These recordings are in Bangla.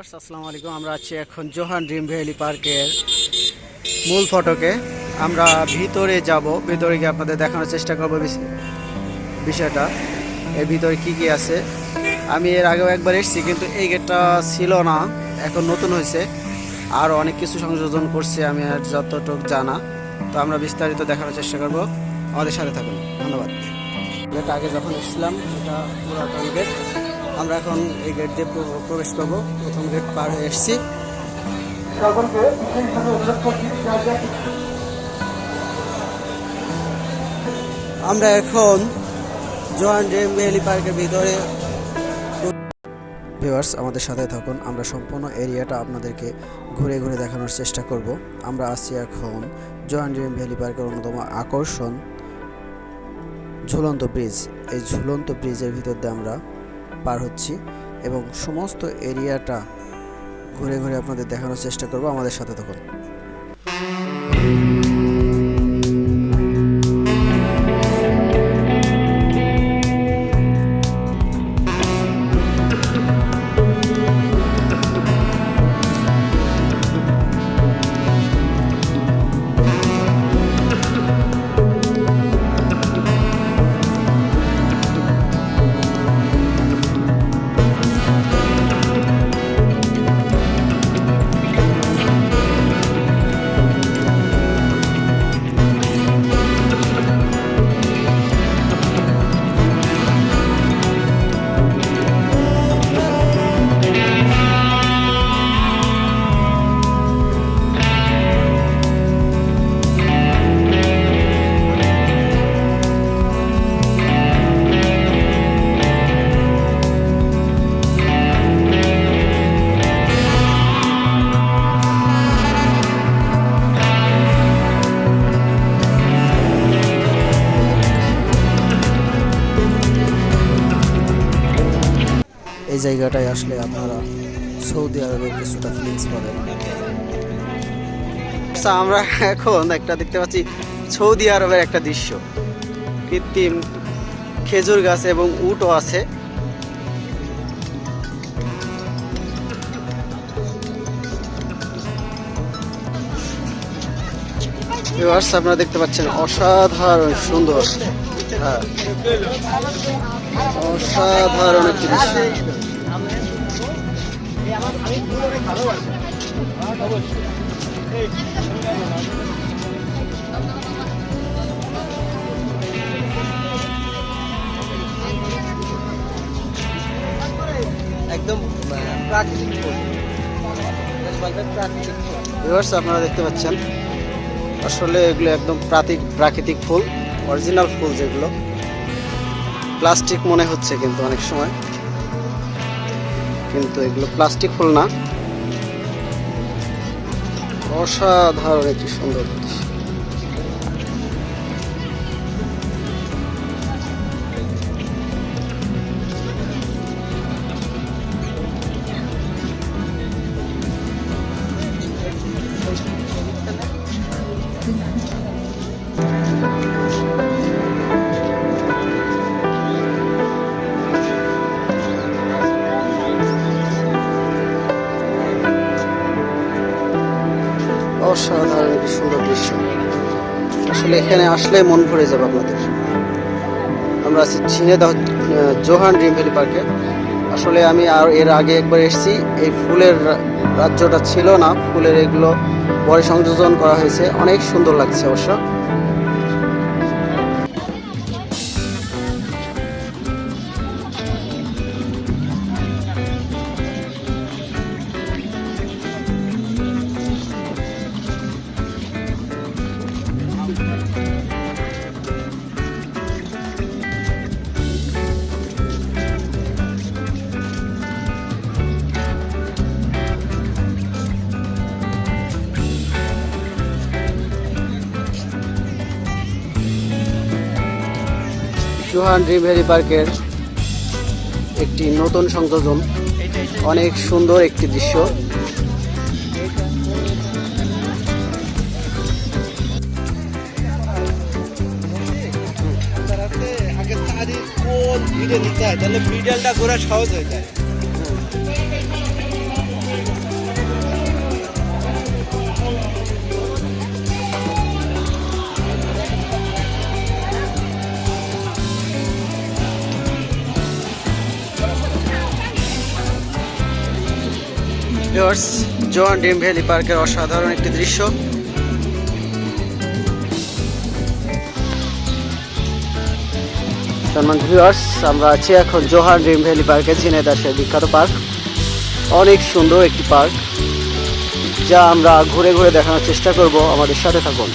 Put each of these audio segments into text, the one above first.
আসসালামু আলাইকুম। আমরা আছি এখন জোহান ড্রিম ভ্যালি পার্কের মূল ফটকে। আমরা ভিতরে যাব, ভিতরে গিয়ে আপনাদের দেখানোর চেষ্টা করব বিষয়টা এর ভিতরে কি কি আছে। আমি এর আগেও একবার এসেছি, কিন্তু এই গেটটা ছিল না, এখন নতুন হয়েছে, আর অনেক কিছু সংযোজন করছে আমি আর যতটুকু জানা। তো আমরা বিস্তারিত দেখানোর চেষ্টা করব, আমাদের সাথে থাকুন। ধন্যবাদ। গেট আগে যখন এসেছিলাম এটা পুরাতন গেট, আমরা এখন এই গেট দিয়ে প্রবেশ করবো। প্রথম গেট পার হয়ে এসেছি। আমরা এখন জোহান ড্রিম ভ্যালি পার্কের ভিতরে। ভিউয়ার্স, আমাদের সাথে থাকুন, আমরা সম্পূর্ণ এরিয়াটা আপনাদেরকে ঘুরে ঘুরে দেখানোর চেষ্টা করব। আমরা আছি এখন জোহান ড্রিম ভ্যালি পার্কের অন্যতম আকর্ষণ ঝুলন্ত ব্রিজ। এই ঝুলন্ত ব্রিজের ভিতর দিয়ে আমরা পার হচ্ছি এবং সমস্ত এরিয়াটা ঘুরে ঘুরে আপনাদের দেখানোর চেষ্টা করব। আমাদের সাথে থাকুন। এই জায়গাটায় আসলে আপনারা সৌদি আরবের কিছুটা ফিলিংস পাবেন। আমরা এখন একটা দেখতে পাচ্ছি সৌদি আরবের একটা দৃশ্য। কৃত্রিম খেজুর গাছ এবং উটও আছে। আপনারা দেখতে পাচ্ছেন অসাধারণ সুন্দর, অসাধারণ একটি দৃশ্য। একদম প্রাকৃতিক ফুল। আপনারা দেখতে পাচ্ছেন আসলে এগুলো একদম প্রাকৃতিক ফুল, অরিজিনাল ফুল, যেগুলো প্লাস্টিক মনে হচ্ছে কিন্তু অনেক সময়, কিন্তু এগুলো প্লাস্টিক ফুল না। অসাধারণ একটি সুন্দর দৃশ্য। অসাধারণ একটি সুন্দর দৃশ্য, আসলে এখানে আসলে মন ভরে যাবে আপনাদের। আমরা আছি ঝিনাইদহ জোহান ড্রিম ভ্যালি পার্কে। আসলে আমি আর এর আগে একবার এসেছি, এই ফুলের রাজ্যটা ছিল না, ফুলের এগুলো পরে সংযোজন করা হয়েছে, অনেক সুন্দর লাগছে অবশ্য। জোহান ড্রিম ভ্যালি পার্কের একটি নতুন সংযোজন, অনেক সুন্দর একটি দৃশ্য। ভিডিও নিতে হয়, তাহলে ভিডিওটা করা সহজ হয়ে যায়। ভিউয়ার্স, জোহান ড্রিম ভ্যালি পার্কের অসাধারণ একটি দৃশ্য। সম্মানিত ভিউয়ার্স, আমরা আছি এখন জোহান ড্রিম ভ্যালি পার্কে, ঝিনাইদহ সেই বিখ্যাত পার্ক। অনেক সুন্দর একটি পার্ক, যা আমরা ঘুরে ঘুরে দেখানোর চেষ্টা করব। আমাদের সাথে থাকুন।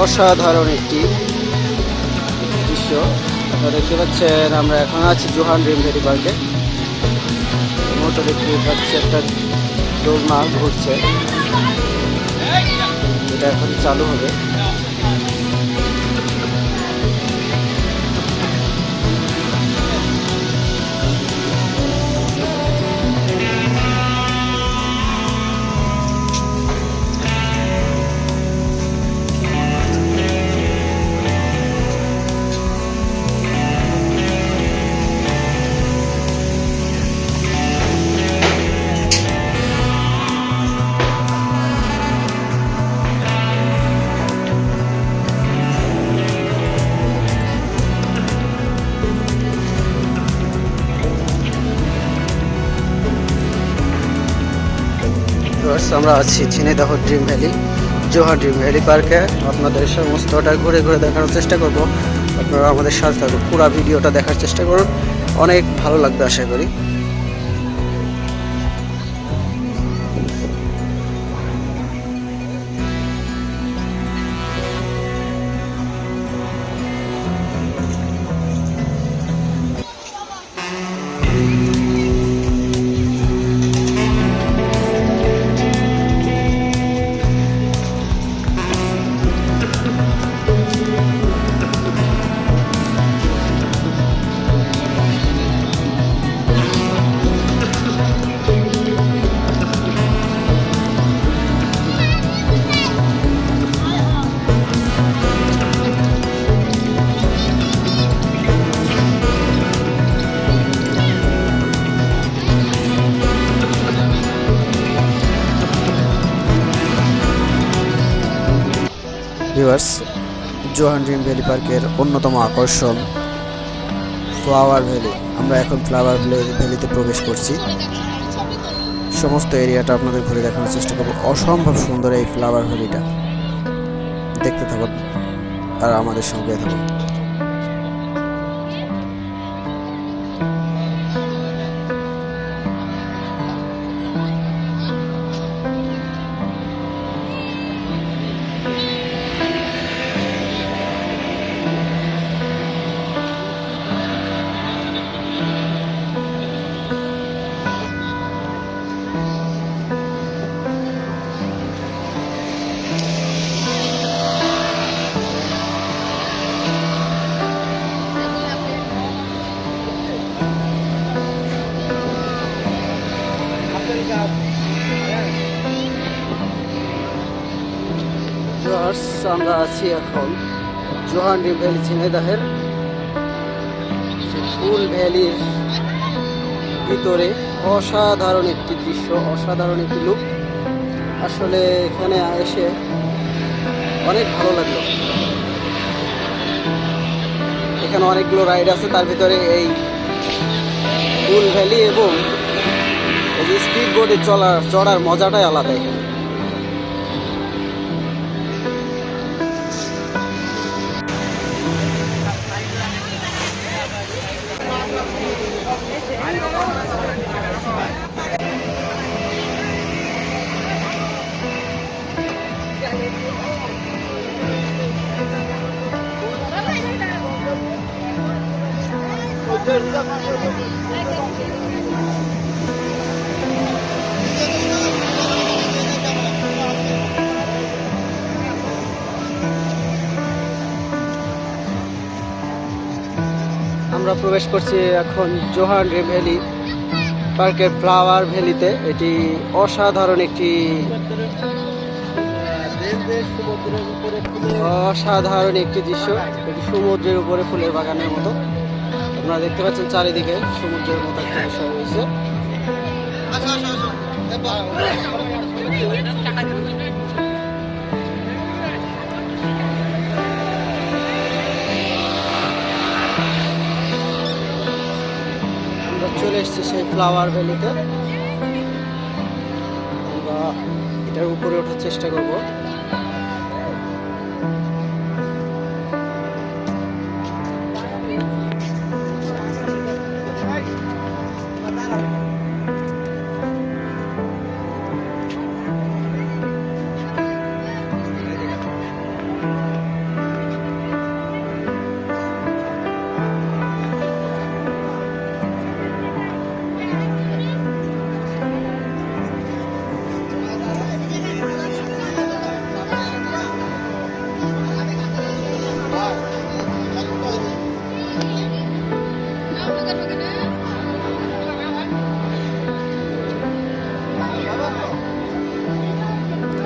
অসাধারণ একটি দৃশ্য আপনারা দেখতে পাচ্ছেন। আমরা এখন আছি জোহান ড্রিম ভ্যালি পার্কে। মোটর দেখতে পাচ্ছি একটা দোলনা ঘুরছে, এটা এখন চালু হবে। আমরা আছি Jhenaidah dream valley, Johan dream valley পার্কে। আপনাদের সমস্তটা ঘুরে ঘুরে দেখানোর চেষ্টা করব। আপনারা আমাদের সাথে থাকুন, পুরো ভিডিওটা দেখার চেষ্টা করুন, অনেক ভালো লাগবে আশা করি। ভিউয়ার্স, জোহান ড্রিম ভ্যালি পার্কের অন্যতম আকর্ষণ ফ্লাওয়ার ভ্যালি। আমরা এখন ফ্লাওয়ার ভ্যালিতে প্রবেশ করছি। সমস্ত এরিয়াটা আপনাদের ঘুরে দেখানোর চেষ্টা করব। অসম্ভব সুন্দর এই ফ্লাওয়ার ভ্যালিটা, দেখতে থাকুন আর আমাদের সঙ্গে থাকুন। আমরা আছি এখন জোহান ড্রিম ভ্যালি, ঝিনাইদহের ফুল ভ্যালির ভিতরে। অসাধারণ একটি দৃশ্য, অসাধারণ একটি লুক। আসলে এখানে এসে অনেক ভালো লাগলো। এখানে অনেকগুলো রাইড আছে, তার ভিতরে এই ফুল ভ্যালি এবং স্পিড বোর্ডে চড়ার মজাটাই আলাদা। এখানে আমরা প্রবেশ করছি এখন জোহান ড্রিম ভ্যালি পার্কের ফ্লাওয়ার ভ্যালিতে। এটি অসাধারণ একটি অসাধারণ একটি দৃশ্য, এটি সমুদ্রের উপরে ফুলের বাগানের মতো। আপনারা দেখতে পাচ্ছেন চারিদিকে সমুদ্রের মতো একটা বিষয় রয়েছে। আমরা চলে এসেছি সেই ফ্লাওয়ার ভ্যালিতে। আমরা এটার উপরে ওঠার চেষ্টা করব।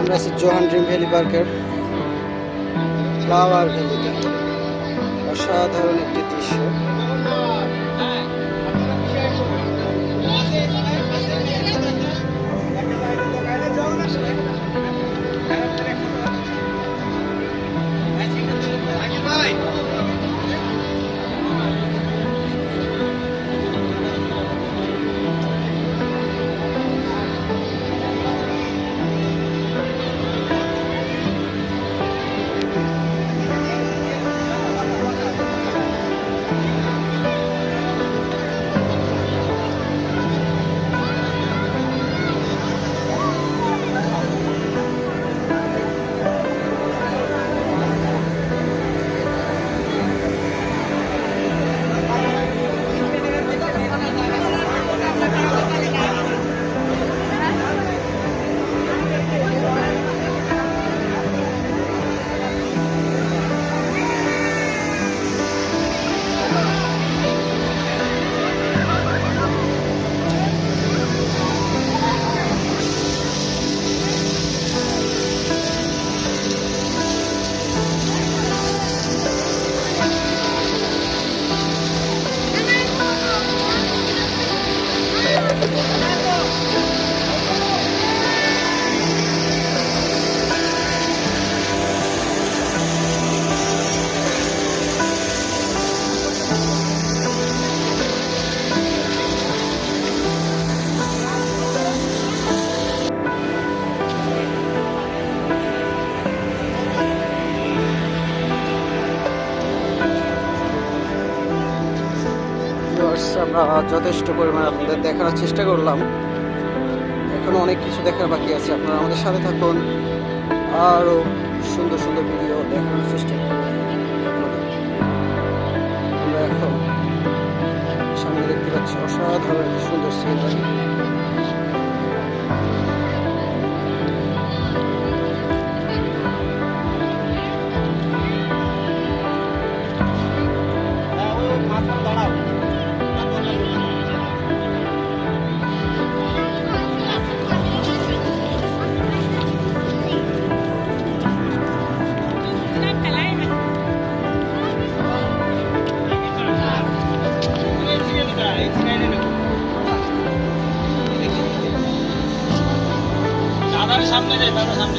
আমরা আছি জোহান ড্রিম ভ্যালি পার্কের ফ্লাওয়ার ভ্যালিতে। অসাধারণ একটি দৃশ্য। আমরা যথেষ্ট পরিমাণে আপনাদের দেখানোর চেষ্টা করলাম। এখনো অনেক কিছু দেখার বাকি আছে। আপনারা আমাদের সাথে থাকুন, আরও সুন্দর সুন্দর ভিডিও দেখানোর চেষ্টা করব। আমরা এখন সামনে দেখতে পাচ্ছি অসাধারণ একটি সুন্দর সিনারি। সামনে যাই, তারপর সামনে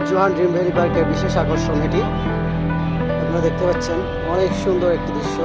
জোহান ড্রিম ভ্যালি পার্কের বিশেষ আকর্ষণ এটি। আপনারা দেখতে পাচ্ছেন অনেক সুন্দর একটি দৃশ্য।